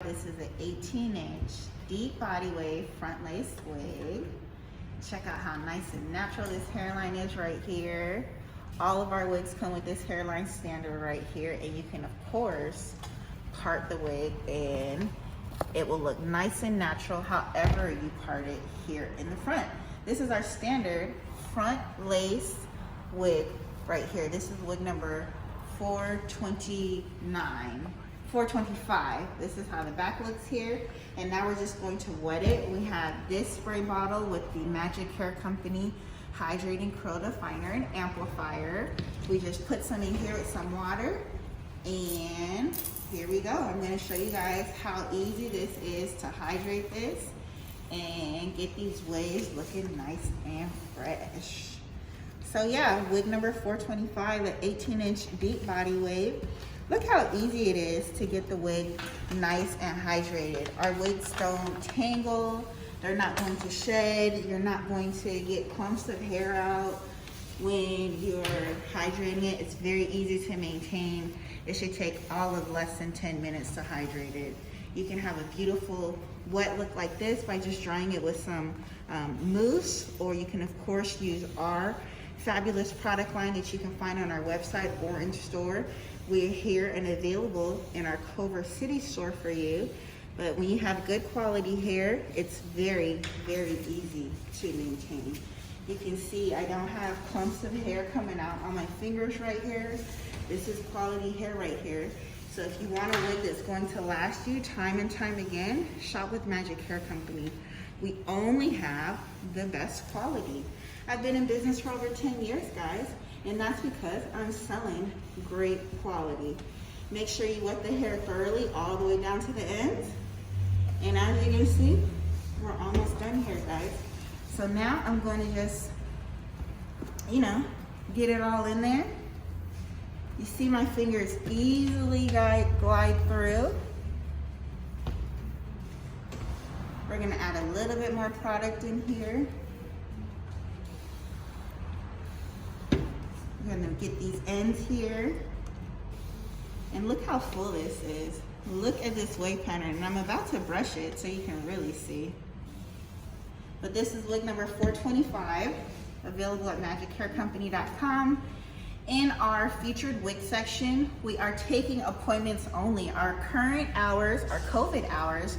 This is an 18-inch deep body wave front lace wig. Check out how nice and natural this hairline is right here. All of our wigs come with this hairline standard right here, and you can of course part the wig and it will look nice and natural however you part it here in the front. This is our standard front lace wig right here. This is wig number 425. This is how the back looks here. And now we're just going to wet it. We have this spray bottle with the Magic Hair Company Hydrating Curl Definer and Amplifier. We just put some in here with some water, and here we go. I'm going to show you guys how easy this is to hydrate this and get these waves looking nice and fresh. So yeah, wig number 425, the 18-inch deep body wave. Look how easy it is to get the wig nice and hydrated. Our wigs don't tangle, they're not going to shed, you're not going to get clumps of hair out when you're hydrating it. It's very easy to maintain. It should take all of less than 10 minutes to hydrate it. You can have a beautiful wet look like this by just drying it with some mousse, or you can of course use our fabulous product line that you can find on our website or in store. We're here and available in our Culver City store for you. But when you have good quality hair, it's very, very easy to maintain. You can see I don't have clumps of hair coming out on my fingers right here. This is quality hair right here. So if you want a wig that's going to last you time and time again, shop with Magic Hair Company. We only have the best quality. I've been in business for over 10 years, guys, and that's because I'm selling great quality. Make sure you wet the hair thoroughly all the way down to the ends. And as you can see, we're almost done here, guys. So now I'm going to just, get it all in there. You see my fingers easily glide through. We're gonna add a little bit more product in here. We're gonna get these ends here. And look how full this is. Look at this wave pattern, and I'm about to brush it so you can really see. But this is wig number 425, available at magichaircompany.com. In our featured wig section, we are taking appointments only. Our current hours, our COVID hours,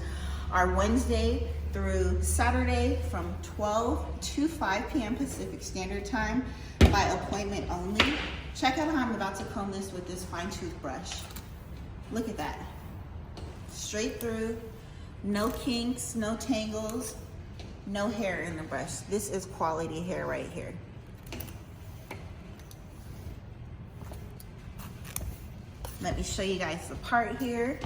are Wednesday through Saturday from 12 to 5 p.m. Pacific Standard Time by appointment only. Check out how I'm about to comb this with this fine tooth brush. Look at that. Straight through, no kinks, no tangles, no hair in the brush. This is quality hair right here. Let me show you guys the part here.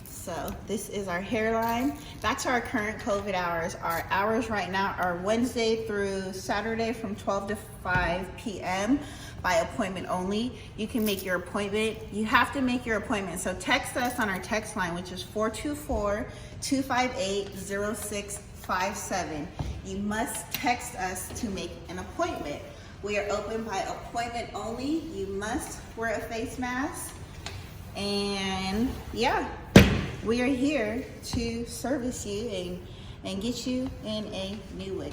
So this is our hairline. That's our current COVID hours. Our hours right now are Wednesday through Saturday from 12 to 5 p.m. by appointment only. You can make your appointment. You have to make your appointment. So text us on our text line, which is 424-258-0657. You must text us to make an appointment. We are open by appointment only. You must wear a face mask. And yeah, we are here to service you and get you in a new wig.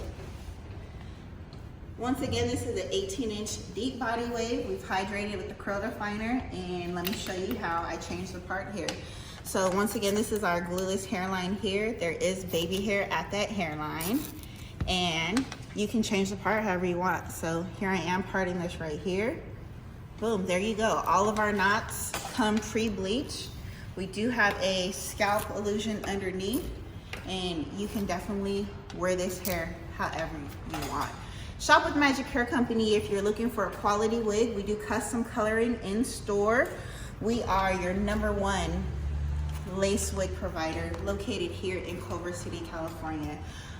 Once again, this is an 18-inch deep body wave. We've hydrated with the curl definer, and let me show you how I changed the part here. So once again, this is our glueless hairline here. There is baby hair at that hairline, and you can change the part however you want. So here I am parting this right here. Boom, there you go. All of our knots come pre-bleached. We do have a scalp illusion underneath, and you can definitely wear this hair however you want. Shop with Magic Hair Company if you're looking for a quality wig. We do custom coloring in store. We are your #1 lace wig provider located here in Culver City, California.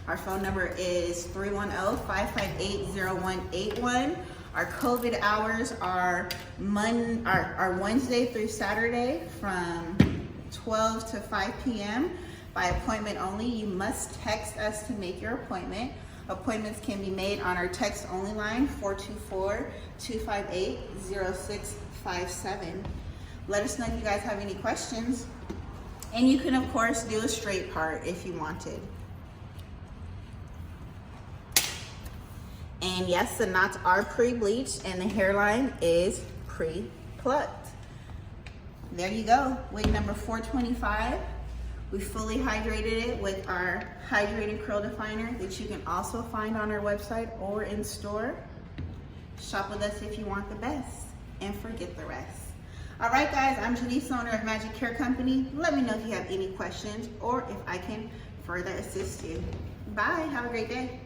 Our phone number is 310-558-0181. Our COVID hours are Wednesday through Saturday from 12 to 5 p.m. by appointment only. You must text us to make your appointment. Appointments can be made on our text only line, 424-258-0657. Let us know if you guys have any questions. And you can of course do a straight part if you wanted. And yes, the knots are pre-bleached and the hairline is pre-plucked. There you go, wig number 425. We fully hydrated it with our hydrated curl definer that you can also find on our website or in store. Shop with us if you want the best and forget the rest. All right guys, I'm Janice, owner of Magic Hair Company. Let me know if you have any questions or if I can further assist you. Bye, have a great day.